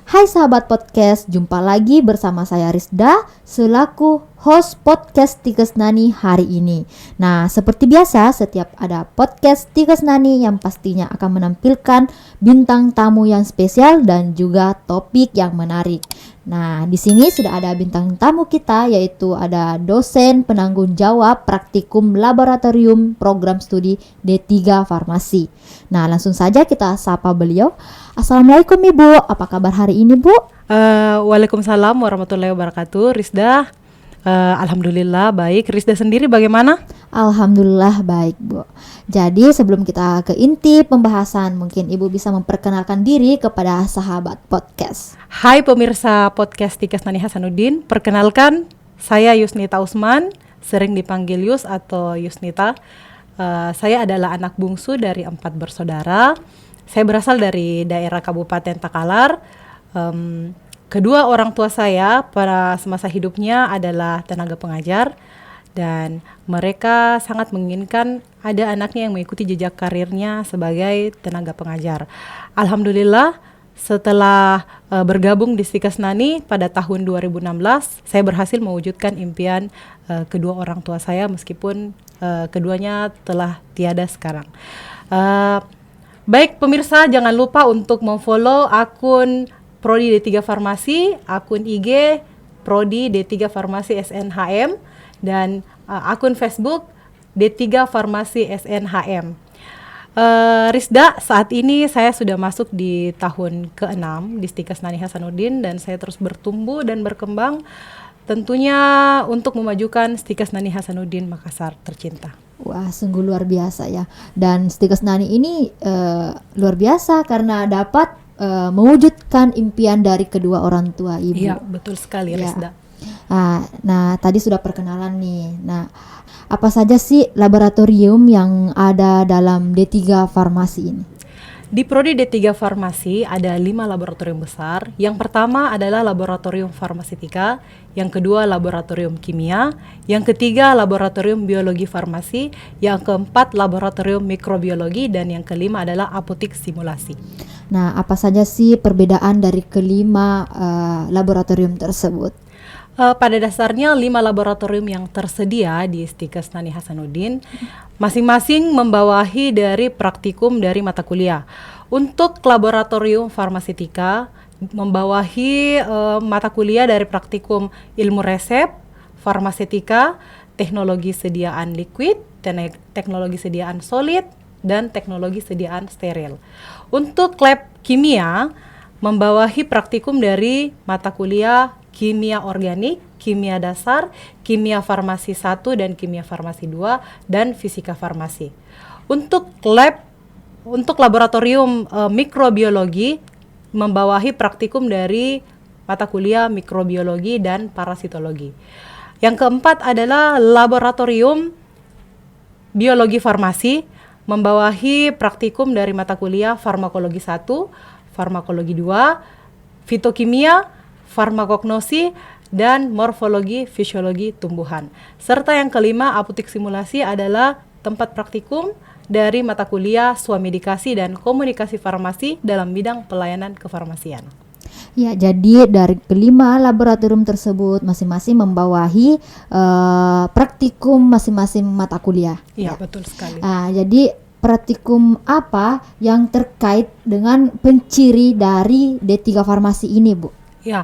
Hai sahabat podcast, jumpa lagi bersama saya Rizda selaku host podcast Tikes Nani hari ini. Nah, seperti biasa setiap ada podcast Tikes Nani yang pastinya akan menampilkan bintang tamu yang spesial dan juga topik yang menarik. Nah, di sini sudah ada bintang tamu kita, yaitu ada dosen penanggung jawab praktikum laboratorium program studi D3 Farmasi. Nah, langsung saja kita sapa beliau. Assalamualaikum Ibu, apa kabar hari ini Bu? Waalaikumsalam warahmatullahi wabarakatuh. Rizda, alhamdulillah baik. Rizda sendiri bagaimana? Alhamdulillah baik Bu. Jadi sebelum kita ke inti pembahasan, mungkin Ibu bisa memperkenalkan diri kepada sahabat podcast. Hai pemirsa podcast Tikes Nani Hasanuddin, perkenalkan saya Yusnita Usman, sering dipanggil Yus atau Yusnita. Saya adalah anak bungsu dari 4 bersaudara. Saya berasal dari daerah Kabupaten Takalar. Kedua orang tua saya pada semasa hidupnya adalah tenaga pengajar dan mereka sangat menginginkan ada anaknya yang mengikuti jejak karirnya sebagai tenaga pengajar. Alhamdulillah setelah bergabung di Tikes Nani pada tahun 2016, saya berhasil mewujudkan impian kedua orang tua saya meskipun keduanya telah tiada sekarang. Baik pemirsa, jangan lupa untuk memfollow akun Prodi D3 Farmasi, akun IG Prodi D3 Farmasi SNHM, dan akun Facebook D3 Farmasi SNHM. Rizda, saat ini saya sudah masuk di tahun ke-6 di Tikes Nani Hasanuddin dan saya terus bertumbuh dan berkembang tentunya untuk memajukan Tikes Nani Hasanuddin Makassar tercinta. Wah, sungguh luar biasa ya. Dan Tikes Nani ini luar biasa karena dapat mewujudkan impian dari kedua orang tua Ibu. Iya, betul sekali ya. Rizda. Nah, tadi sudah perkenalan nih. Nah, apa saja sih laboratorium yang ada dalam D3 Farmasi ini? Di Prodi D3 Farmasi ada 5 laboratorium besar. Yang pertama adalah laboratorium farmaseutika, yang kedua laboratorium kimia, yang ketiga laboratorium biologi farmasi, yang keempat laboratorium mikrobiologi, dan yang kelima adalah apotik simulasi. Nah, apa saja sih perbedaan dari kelima laboratorium tersebut? Pada dasarnya 5 laboratorium yang tersedia di Tikes Nani Hasanuddin masing-masing membawahi dari praktikum dari mata kuliah. Untuk laboratorium farmaseutika membawahi mata kuliah dari praktikum ilmu resep, farmaseutika, teknologi sediaan liquid, teknologi sediaan solid, dan teknologi sediaan steril. Untuk lab kimia membawahi praktikum dari mata kuliah kimia organik, kimia dasar, kimia farmasi 1 dan kimia farmasi 2, dan fisika farmasi. Untuk laboratorium mikrobiologi membawahi praktikum dari mata kuliah mikrobiologi dan parasitologi. Yang keempat adalah laboratorium biologi farmasi membawahi praktikum dari mata kuliah farmakologi 1, farmakologi 2, fitokimia, farmakognosi, dan morfologi fisiologi tumbuhan. Serta yang kelima, apotik simulasi adalah tempat praktikum dari mata kuliah swamedikasi dan komunikasi farmasi dalam bidang pelayanan kefarmasian. Ya, jadi dari kelima laboratorium tersebut masing-masing membawahi praktikum masing-masing mata kuliah. Iya, betul sekali. Jadi praktikum apa yang terkait dengan penciri dari D3 Farmasi ini, Bu? Ya,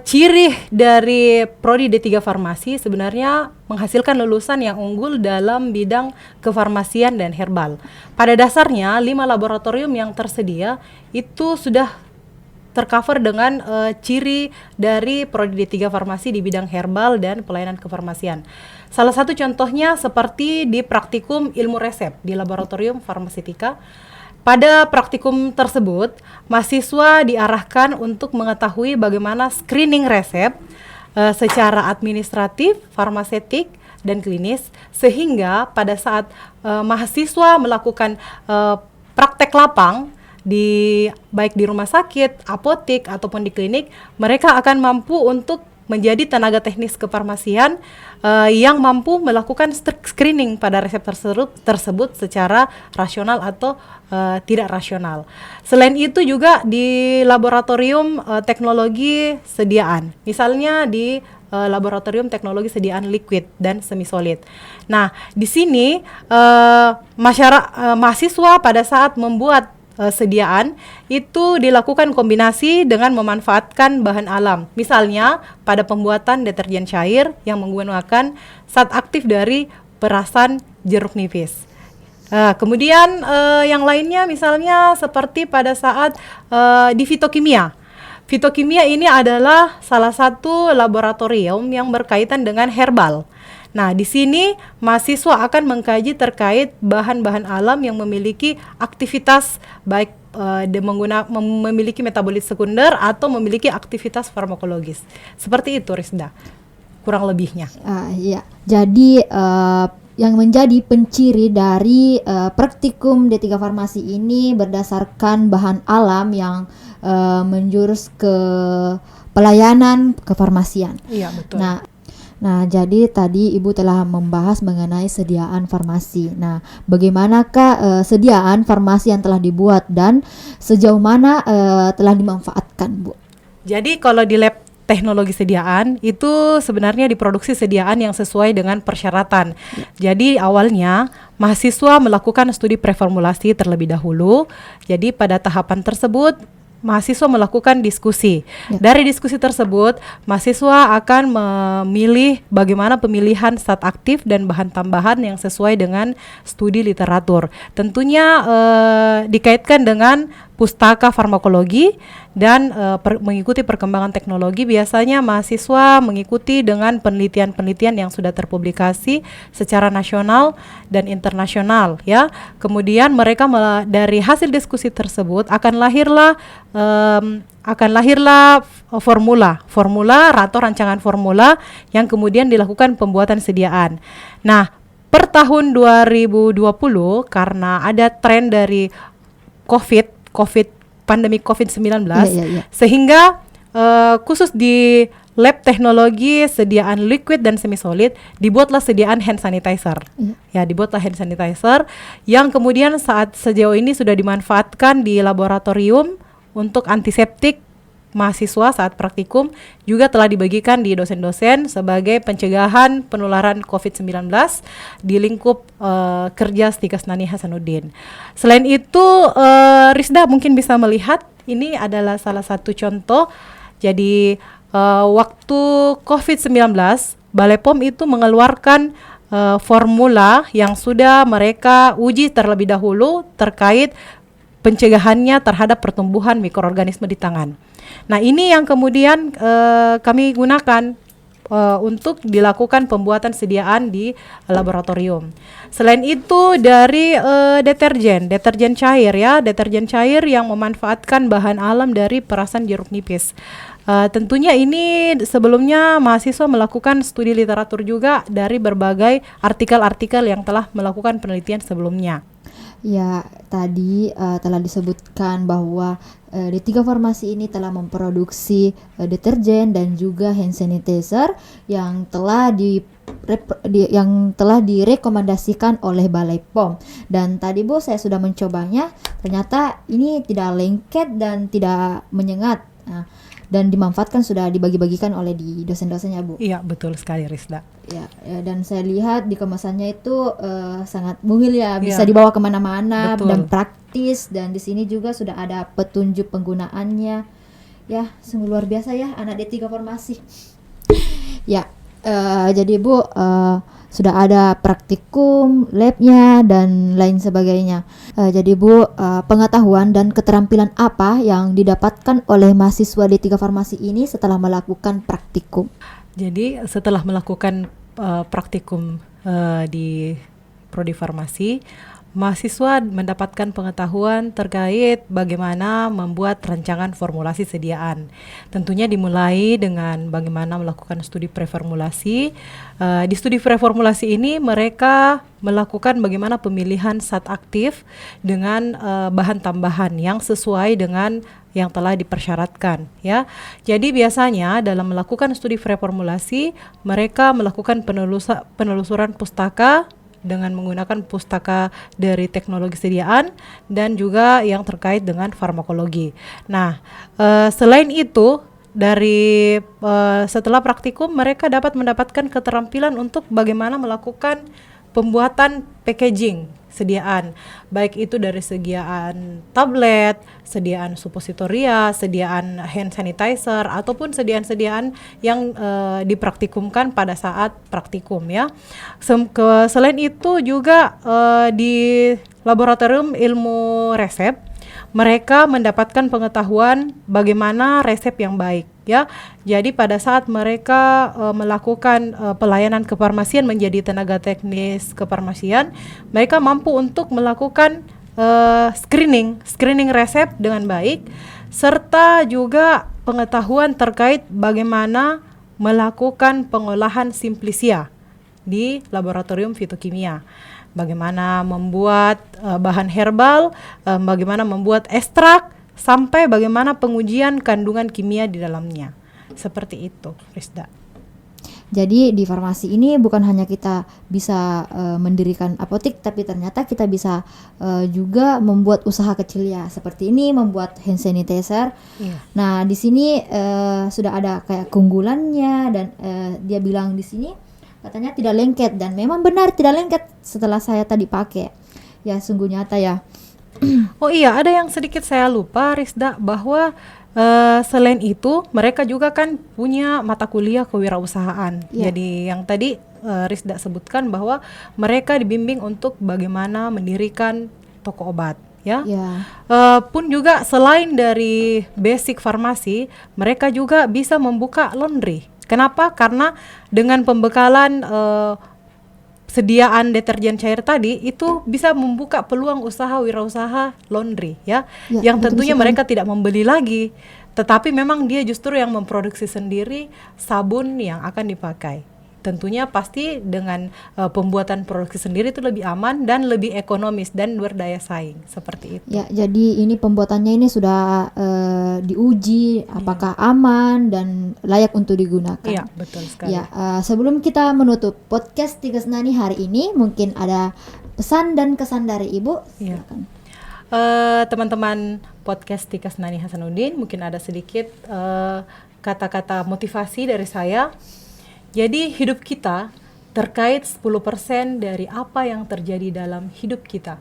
ciri dari Prodi D3 Farmasi sebenarnya menghasilkan lulusan yang unggul dalam bidang kefarmasian dan herbal. Pada dasarnya 5 laboratorium yang tersedia itu sudah tercover dengan ciri dari Prodi D3 Farmasi di bidang herbal dan pelayanan kefarmasian. Salah satu contohnya seperti di praktikum ilmu resep di laboratorium farmaseutika. Pada praktikum tersebut, mahasiswa diarahkan untuk mengetahui bagaimana screening resep secara administratif, farmaseutik, dan klinis, sehingga pada saat mahasiswa melakukan praktek lapang baik di rumah sakit, apotik, ataupun di klinik, mereka akan mampu untuk menjadi tenaga teknis kefarmasian yang mampu melakukan screening pada resep tersebut secara rasional atau tidak rasional. Selain itu juga di laboratorium teknologi sediaan, misalnya di laboratorium teknologi sediaan liquid dan semi solid. Nah, di sini mahasiswa pada saat membuat sediaan itu dilakukan kombinasi dengan memanfaatkan bahan alam. Misalnya pada pembuatan deterjen cair yang menggunakan zat aktif dari perasan jeruk nipis. Kemudian yang lainnya misalnya seperti pada saat di fitokimia. Fitokimia ini adalah salah satu laboratorium yang berkaitan dengan herbal. Nah, di sini mahasiswa akan mengkaji terkait bahan-bahan alam yang memiliki aktivitas baik memiliki metabolit sekunder atau memiliki aktivitas farmakologis. Seperti itu, Rizda, kurang lebihnya. Iya. Jadi yang menjadi penciri dari praktikum D3 Farmasi ini berdasarkan bahan alam yang menjurus ke pelayanan kefarmasian. Iya, betul. Nah, jadi tadi Ibu telah membahas mengenai sediaan farmasi. Nah, bagaimanakah sediaan farmasi yang telah dibuat dan sejauh mana telah dimanfaatkan, Bu? Jadi kalau di lab teknologi sediaan itu sebenarnya diproduksi sediaan yang sesuai dengan persyaratan. Jadi awalnya mahasiswa melakukan studi preformulasi terlebih dahulu. Jadi pada tahapan tersebut mahasiswa melakukan diskusi. Dari diskusi tersebut, mahasiswa akan memilih bagaimana pemilihan zat aktif dan bahan tambahan yang sesuai dengan studi literatur. Tentunya dikaitkan dengan pustaka farmakologi dan mengikuti perkembangan teknologi. Biasanya mahasiswa mengikuti dengan penelitian-penelitian yang sudah terpublikasi secara nasional dan internasional, ya. Kemudian mereka dari hasil diskusi tersebut akan lahirlah formula atau rancangan formula yang kemudian dilakukan pembuatan sediaan. Nah, per tahun 2020 karena ada tren dari pandemi COVID-19, sehingga khusus di lab teknologi sediaan liquid dan semi solid dibuatlah sediaan hand sanitizer. Dibuatlah hand sanitizer yang kemudian sejauh ini sudah dimanfaatkan di laboratorium untuk antiseptik mahasiswa saat praktikum, juga telah dibagikan di dosen-dosen sebagai pencegahan penularan COVID-19 di lingkup kerja Stikesnani Hasanuddin. Selain itu, Rizda mungkin bisa melihat ini adalah salah satu contoh. Jadi waktu COVID-19, Balai POM itu mengeluarkan formula yang sudah mereka uji terlebih dahulu terkait pencegahannya terhadap pertumbuhan mikroorganisme di tangan. Nah, ini yang kemudian kami gunakan untuk dilakukan pembuatan sediaan di laboratorium. Selain itu dari deterjen cair, ya, deterjen cair yang memanfaatkan bahan alam dari perasan jeruk nipis. Tentunya ini sebelumnya mahasiswa melakukan studi literatur juga dari berbagai artikel-artikel yang telah melakukan penelitian sebelumnya. Ya, tadi telah disebutkan bahwa D3 Farmasi ini telah memproduksi deterjen dan juga hand sanitizer yang telah direkomendasikan oleh Balai POM. Dan tadi Bu, saya sudah mencobanya, ternyata ini tidak lengket dan tidak menyengat. Dan dimanfaatkan, sudah dibagi-bagikan oleh di dosen-dosennya, Bu. Iya, betul sekali, Rizda. Ya, dan saya lihat di kemasannya itu sangat mungil, ya, bisa dibawa kemana-mana. Betul. Dan praktis, dan di sini juga sudah ada petunjuk penggunaannya. Ya, sungguh luar biasa ya anak D3 Farmasi. Ya, jadi Bu, sudah ada praktikum, labnya, dan lain sebagainya. Jadi Bu, pengetahuan dan keterampilan apa yang didapatkan oleh mahasiswa D3 Farmasi ini setelah melakukan praktikum? Jadi setelah melakukan praktikum di Prodi Farmasi, mahasiswa mendapatkan pengetahuan terkait bagaimana membuat rancangan formulasi sediaan. Tentunya dimulai dengan bagaimana melakukan studi preformulasi. Di studi preformulasi ini mereka melakukan bagaimana pemilihan zat aktif dengan bahan tambahan yang sesuai dengan yang telah dipersyaratkan ya. Jadi biasanya dalam melakukan studi reformulasi mereka melakukan penelusuran pustaka dengan menggunakan pustaka dari teknologi sediaan dan juga yang terkait dengan farmakologi. Nah, selain itu dari setelah praktikum mereka dapat mendapatkan keterampilan untuk bagaimana melakukan pembuatan packaging sediaan, baik itu dari sediaan tablet, sediaan supositoria, sediaan hand sanitizer ataupun sediaan-sediaan yang dipraktikumkan pada saat praktikum ya. Selain itu juga di laboratorium ilmu resep mereka mendapatkan pengetahuan bagaimana resep yang baik ya. Jadi pada saat mereka melakukan pelayanan kefarmasian menjadi tenaga teknis kefarmasian, mereka mampu untuk melakukan screening resep dengan baik serta juga pengetahuan terkait bagaimana melakukan pengolahan simplisia di laboratorium fitokimia. Bagaimana membuat bahan herbal, bagaimana membuat ekstrak, sampai bagaimana pengujian kandungan kimia di dalamnya. Seperti itu, Rizda. Jadi di farmasi ini bukan hanya kita bisa mendirikan apotek, tapi ternyata kita bisa juga membuat usaha kecil ya, seperti ini membuat hand sanitizer. Iya. Nah di sini sudah ada kayak keunggulannya dan dia bilang di sini katanya tidak lengket, dan memang benar tidak lengket setelah saya tadi pakai. Ya sungguh nyata ya. Oh iya, ada yang sedikit saya lupa Rizda, bahwa selain itu mereka juga kan punya mata kuliah kewirausahaan. Yeah. Jadi yang tadi Rizda sebutkan bahwa mereka dibimbing untuk bagaimana mendirikan toko obat ya. Yeah. Pun juga selain dari basic farmasi, mereka juga bisa membuka laundry. Kenapa? Karena dengan pembekalan sediaan deterjen cair tadi itu bisa membuka peluang usaha wirausaha laundry ya, yang tentunya mereka tidak membeli lagi, tetapi memang dia justru yang memproduksi sendiri sabun yang akan dipakai. Tentunya pasti dengan pembuatan produksi sendiri itu lebih aman dan lebih ekonomis dan berdaya saing, seperti itu. Ya, jadi ini pembuatannya ini sudah diuji apakah aman dan layak untuk digunakan. Iya, betul sekali. Ya, sebelum kita menutup podcast Tigas Nani hari ini, mungkin ada pesan dan kesan dari Ibu. Iya. Silakan. Teman-teman podcast Tigas Nani Hasanuddin, mungkin ada sedikit kata-kata motivasi dari saya. Jadi hidup kita terkait 10% dari apa yang terjadi dalam hidup kita.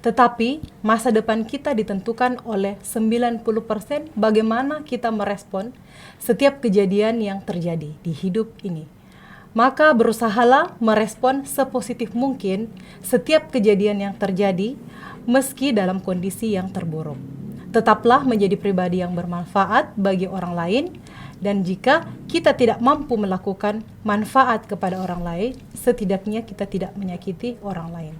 Tetapi masa depan kita ditentukan oleh 90% bagaimana kita merespon setiap kejadian yang terjadi di hidup ini. Maka berusahalah merespon sepositif mungkin setiap kejadian yang terjadi meski dalam kondisi yang terburuk. Tetaplah menjadi pribadi yang bermanfaat bagi orang lain. Dan jika kita tidak mampu melakukan manfaat kepada orang lain, setidaknya kita tidak menyakiti orang lain.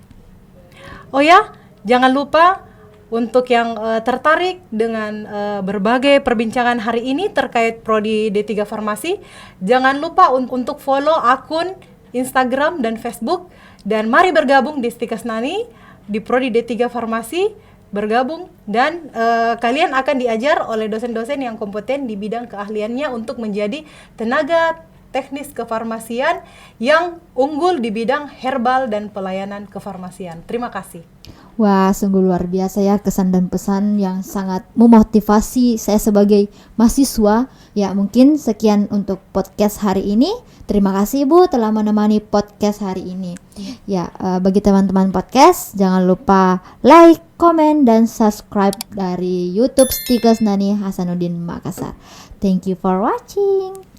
Oh ya, jangan lupa untuk yang tertarik dengan berbagai perbincangan hari ini terkait Prodi D3 Farmasi, jangan lupa untuk follow akun Instagram dan Facebook, dan mari bergabung di Tigas Nani di Prodi D3 Farmasi. Bergabung dan kalian akan diajar oleh dosen-dosen yang kompeten di bidang keahliannya untuk menjadi tenaga teknis kefarmasian yang unggul di bidang herbal dan pelayanan kefarmasian. Terima kasih. Wah, sungguh luar biasa ya kesan dan pesan yang sangat memotivasi saya sebagai mahasiswa. Ya, mungkin sekian untuk podcast hari ini. Terima kasih Ibu telah menemani podcast hari ini. Ya, bagi teman-teman podcast, jangan lupa like, komen, dan subscribe dari YouTube Tigas Nani Hasanuddin Makassar. Thank you for watching.